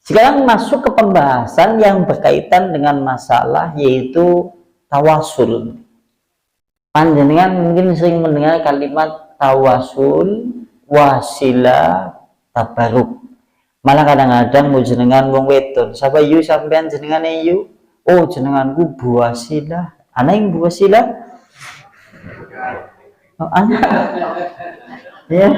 Sekarang masuk ke pembahasan yang berkaitan dengan masalah yaitu tawasul. Panjenengan mungkin sering mendengar kalimat tawasul, wasilah, tabaruk. Malah kadang-kadang mau jenengan wong wedon, sapa yu sampean jenengane yu? Oh, jenenganku Bu Wasilah. Ana yang Bu Wasilah? Oh, ana. Ya.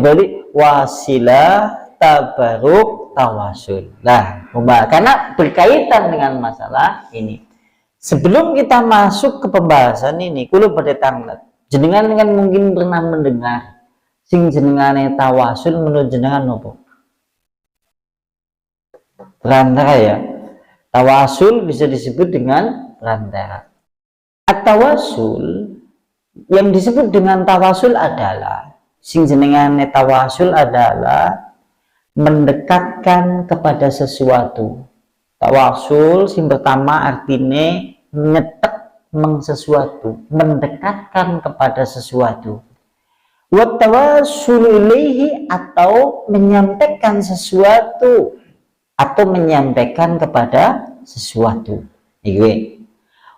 Berarti wasilah, tabaruk, tawasul. Nah, karena berkaitan dengan masalah ini. Sebelum kita masuk ke pembahasan ini, kulo pada tanglet. Jenengan kan mungkin pernah mendengar sing jenengane tawasul menurut jenengan nopo? Perantara ya. Tawasul bisa disebut dengan perantara. At-tawasul yang disebut dengan tawasul adalah sing jenengane tawasul adalah mendekatkan kepada sesuatu. Tawasul sing pertama artinya nyetek sesuatu, mendekatkan kepada sesuatu. Wa tawassul ilaihi atau menyampaikan sesuatu atau menyampaikan kepada sesuatu. Iku.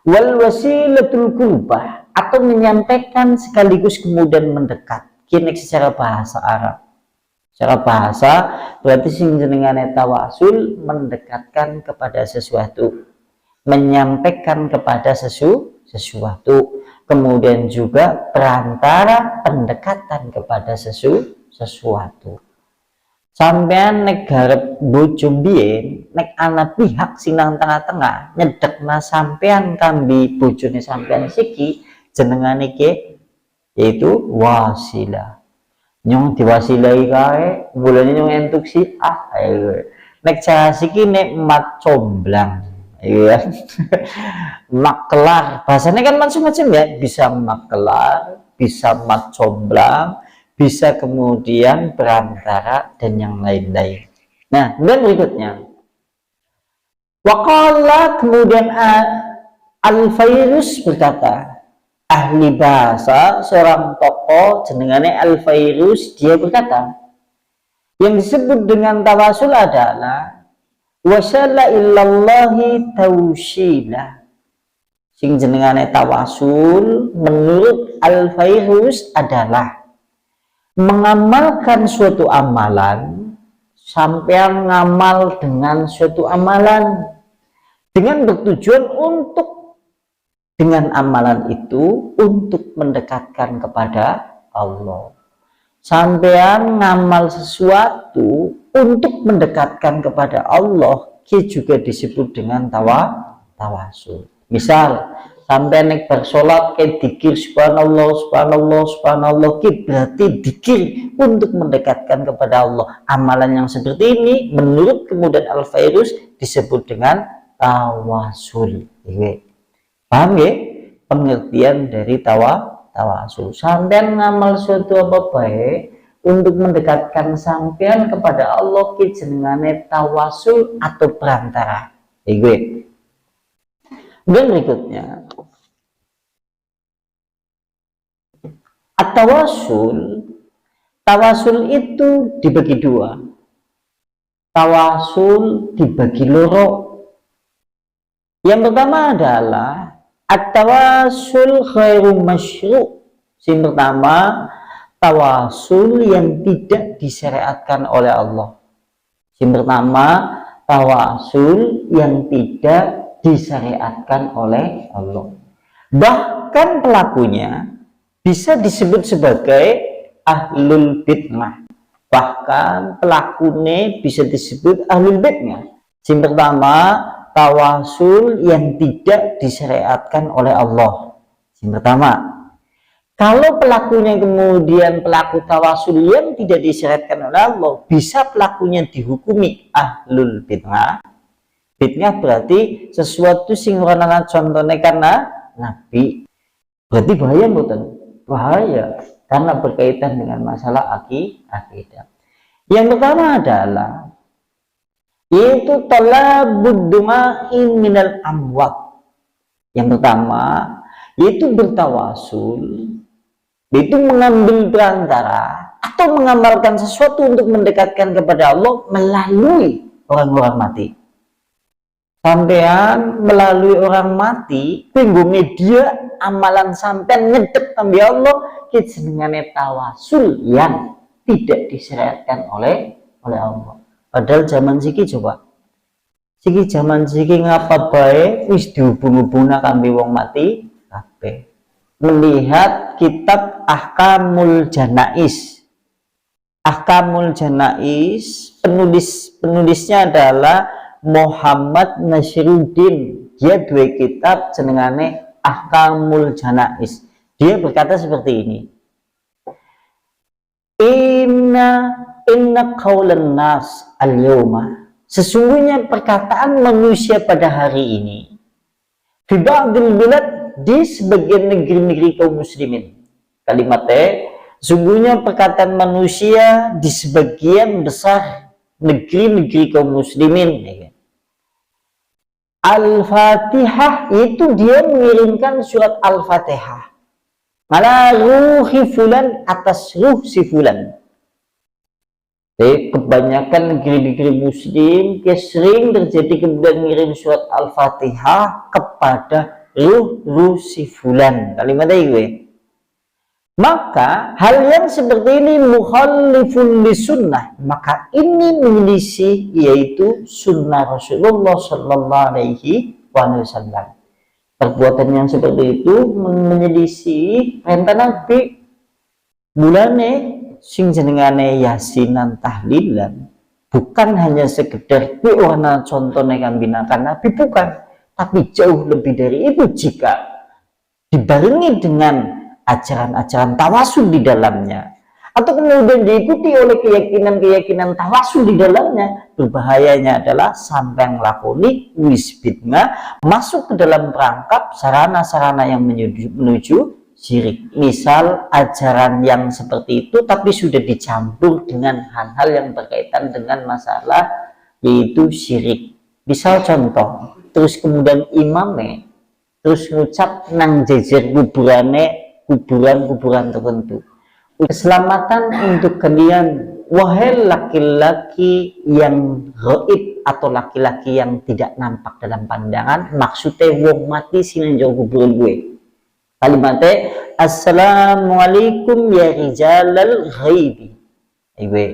Wal wasilatul qurbah atau menyampaikan sekaligus kemudian mendekat. Kini secara bahasa Arab. Secara bahasa berarti sing jenengane tawasul mendekatkan kepada sesuatu, menyampaikan kepada sesuatu, kemudian juga perantara pendekatan kepada sesuatu. Sampean nek garep bojo mbiyen, nek ana pihak sing nang tengah-tengah nyedekna sampean kambi bojone sampean siki, jenengane iki yaitu wasilah. Nyong diwasilai kae, bulane nyong entuk si ayo. Nek siki nek mat comblang. Iya. Maklar, bahasanya kan macam-macam ya, bisa maklar, bisa mat comblang, bisa kemudian perantara dan yang lain-lain. Nah, kemudian berikutnya. Waqala kemudian Al-Fairuz berkata, ahli bahasa seorang tokoh jenengane Al-Fairuz, dia berkata, yang disebut dengan tawasul adalah wasala illallahi tawsila. Sing jenengane tawasul menurut Al-Fairuz adalah mengamalkan suatu amalan, sampean ngamal dengan suatu amalan dengan bertujuan untuk dengan amalan itu untuk mendekatkan kepada Allah. Sampean ngamal sesuatu untuk mendekatkan kepada Allah, juga disebut dengan tawasul. Misal sampai nek bersolat ke dikir subhanallah subhanallah subhanallah, berarti dikir untuk mendekatkan kepada Allah. Amalan yang seperti ini menurut kemudian Al-Fairuz disebut dengan tawasul. Paham ya pengertian dari tawasul? Sampean ngamal suatu apa baik untuk mendekatkan sampean kepada Allah, jenengane tawasul atau perantara. Dan berikutnya, tawasul itu dibagi dua. Tawasul dibagi loro. Yang pertama adalah at-tawasul khairu masyru'. Yang pertama, tawasul yang tidak disyariatkan oleh Allah. Yang pertama, tawasul yang tidak disyariatkan oleh Allah. Bahkan pelakunya bisa disebut sebagai ahlul bid'ah. Bahkan pelakunya bisa disebut ahlul bid'ah. Yang pertama, tawasul yang tidak disyariatkan oleh Allah. Yang pertama, kalau pelakunya kemudian pelaku tawasul yang tidak disyariatkan oleh Allah, bisa pelakunya dihukumi ahlul bid'ah. Bid'ah berarti sesuatu sing ora contohnya karena Nabi. Berarti bahaya mboten? Bahaya karena berkaitan dengan masalah akidah. Yang pertama adalah yaitu talabud dumain minal amwat. Yang pertama yaitu bertawasul, itu mengambil perantara atau mengamalkan sesuatu untuk mendekatkan kepada Allah melalui orang-orang mati. Sampean melalui orang mati tunggu media amalan sampean ngedep ambi Allah jenengane tawasul yang tidak disyariatkan oleh Allah. Padahal zaman siki coba siki zaman siki ngapa bae wis dihubung-hubungna kambe wong mati kabeh. Melihat kitab Ahkamul Janais. Ahkamul Janais, penulisnya adalah Muhammad Nasiruddin. Dia dua kitab jenengane Ahkamul Janais. Dia berkata seperti ini. Inna qaulan nas al-yawma. Sesungguhnya perkataan manusia pada hari ini fi ba'dil bilad di sebagian negeri-negeri kaum muslimin. Kalimatnya, sungguhnya perkataan manusia di sebagian besar negeri-negeri kaum muslimin. Al-Fatihah itu dia mengirimkan surat Al-Fatihah. Ala ruhi fulan atas ruh si fulan. Jadi, kebanyakan negeri-negeri muslim dia sering terjadi kemudian mengirim surat Al-Fatihah kepada ruh si fulan. Kalimatnya gue. Maka hal yang seperti ini mukhalifun li sunnah, maka ini menyelisih yaitu sunnah Rasulullah sallallahu alaihi wasallam. Perbuatan yang seperti itu menyelisih perintah Nabi. Bulane sing jenengane yasinan tahlilan bukan hanya sekedar kuwi ana contone kambinakan Nabi, bukan. Tapi jauh lebih dari itu jika dibarengi dengan ajaran-ajaran tawasul di dalamnya atau kemudian diikuti oleh keyakinan-keyakinan tawasul di dalamnya, berbahayanya adalah sampai ngelakoni wisbidna masuk ke dalam perangkap sarana-sarana yang menuju syirik. Misal ajaran yang seperti itu tapi sudah dicampur dengan hal-hal yang berkaitan dengan masalah yaitu syirik. Misal contoh, terus kemudian imamnya terus ngucap nang jejer kuburan tertentu, keselamatan untuk kalian wahai laki-laki yang gaib atau laki-laki yang tidak nampak dalam pandangan, maksudnya wong mati sini jauh kuburan gue. Kalimatnya assalamualaikum ya rijalal ghaibi. Iwe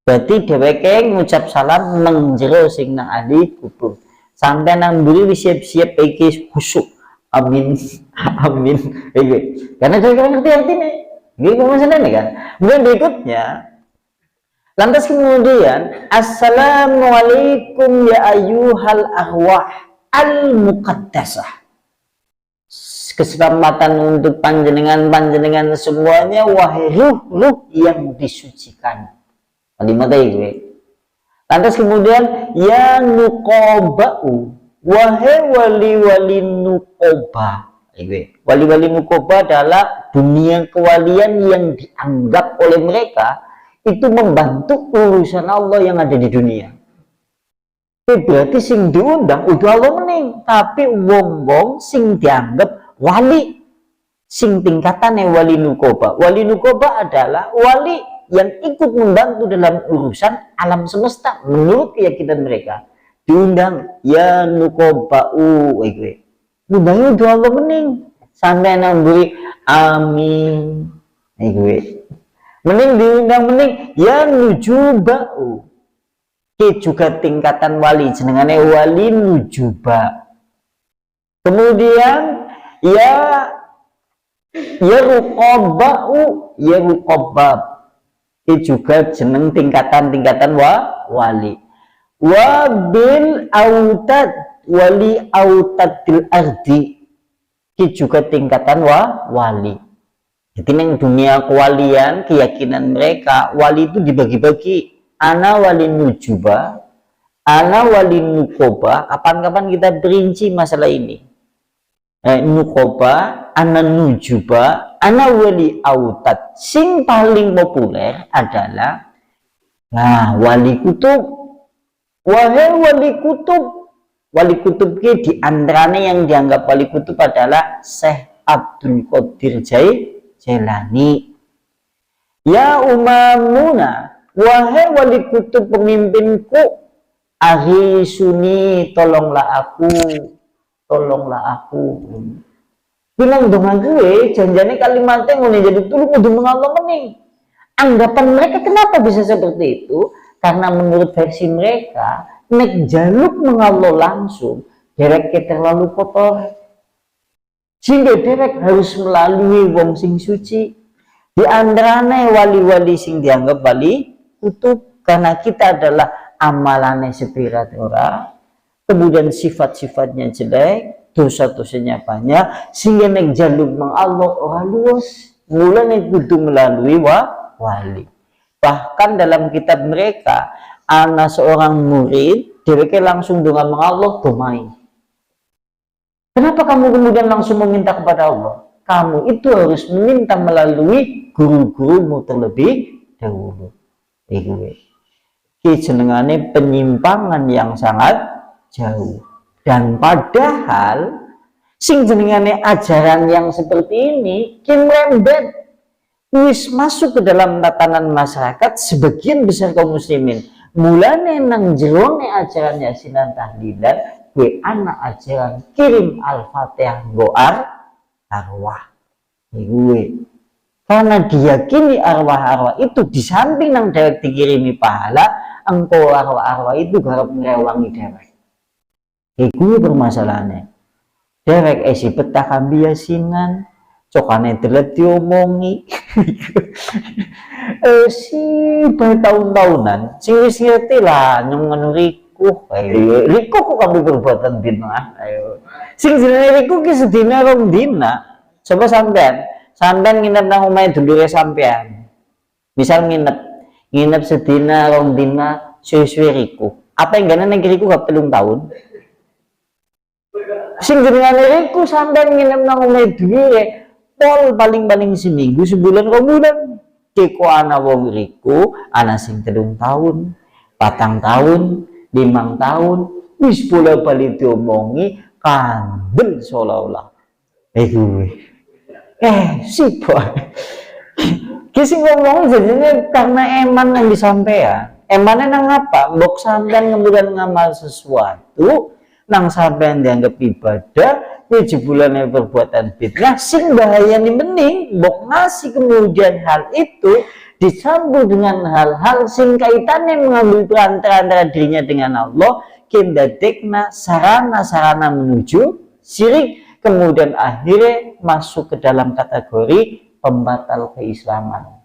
berarti dheweke ngucap salam menjero sing nang ahli kubur. Sampai nang mburi wis siap-siap iki khusuk. Amin. Amin. Iku. Karena dia ngerti artinya. Gitu maksudnya kan. Kemudian berikutnya lantas kemudian assalamualaikum ya ayyuhal arwah al muqaddasah. Keselamatan untuk panjenengan semuanya wahai ruh yang disucikan. Kalimatnya itu. Lantas kemudian ya nuqoba'u wahai wali-wali nuqoba. Wali-wali nuqoba adalah dunia kewalian yang dianggap oleh mereka itu membantu urusan Allah yang ada di dunia. Berarti sing diundang udah Allah mening, tapi wong-wong sing dianggap wali sing tingkatannya wali nuqoba. Wali nuqoba adalah wali yang ikut membantu dalam urusan alam semesta menurut keyakinan mereka. Diundang ya nuqoba'u undangnya doa Allah mening sampai namburi amin mening diundang mening ya nujuba'u juga tingkatan wali jenengane wali nujuba. Kemudian ya ruqoba'u ya ruqobab juga jeneng tingkatan wali. Wabil autad wali autadil ardi juga tingkatan wali. Jadi yang dunia kewalian keyakinan mereka wali itu dibagi-bagi. Ana wali nujuba, ana wali nukoba. Kapan-kapan kita berinci masalah ini. Nukoba, ana nujuba, ana wali autad. Sing paling populer adalah wali kutub. Wahai wali kutub. Wali kutub ke di antaranya yang dianggap wali kutub adalah Syekh Abdul Qadir Jailani. Ya umamuna, wahai wali kutub pemimpinku, aghithuni, tolonglah aku, tolonglah aku. Bilang dengan gue, janjane kalimatnya ngene jadi tulung kudu mengalami nih. Anggapan mereka kenapa bisa seperti itu? Karena menurut versi mereka, nek jaluk mengalami langsung, derek terlalu kotor. Sehingga derek harus melalui wong sing suci. Di antaranya wali-wali sing dianggap wali kutub, karena kita adalah amalannya sepirat ora, kemudian sifat-sifatnya jelek, dosa-dosanya banyak, sehingga nek jaluk mengallah orang luas, mulai kudu melalui wali. Bahkan dalam kitab mereka, ana seorang murid dia langsung dengan mengallah domai. Kenapa kamu kemudian langsung meminta kepada Allah? Kamu itu harus meminta melalui guru-gurumu terlebih dahulu. Ini jenengane penyimpangan yang sangat jauh. Dan padahal sing jenengane ajaran yang seperti ini kimrembet wis masuk ke dalam tatanan masyarakat sebagian besar kaum muslimin. Mulane nang jerone ajaran yasinan tahlilan gue anak ajaran kirim al-fatihah goar arwah gue, karena diyakini arwah-arwah itu di samping nang dewek dikirimi pahala, engkau arwah-arwah itu garap ngerewangi dewek. Gue bermasalahannya dewek esi petah kambi yasinan cokane telet diomongi si bertahun-tahunan sing wis ngerti lah nyong riku kok kami perbuatan dina ayo sing jenenge riku ki sedina rong dina. Coba sampean nginep nang omahe dulure sampean, misal nginep sedina rong dina suwe-suwe riku, apa yang gana nang riku gak 3 tahun sing jenenge riku sampean nginep nang omahe dulure pol paling seminggu sebulan 2 bulan keko ana wong riku ana sing 3 tahun 4 tahun 5 tahun wis bola balik diomongi kandel seolah-olah si boy kisi ngomong jadinya karena eman yang disampaikan emannya nang apa mbok sampean kemudian ngamal sesuatu nang sampean dianggap ibadah jebulannya perbuatan bid'ah sing bahaya nih bening mbok ngasih kemudian hal itu disambung dengan hal-hal sing kaitannya mengambil peran antara dirinya dengan Allah kindadekna sarana-sarana menuju syirik, kemudian akhirnya masuk ke dalam kategori pembatal keislaman.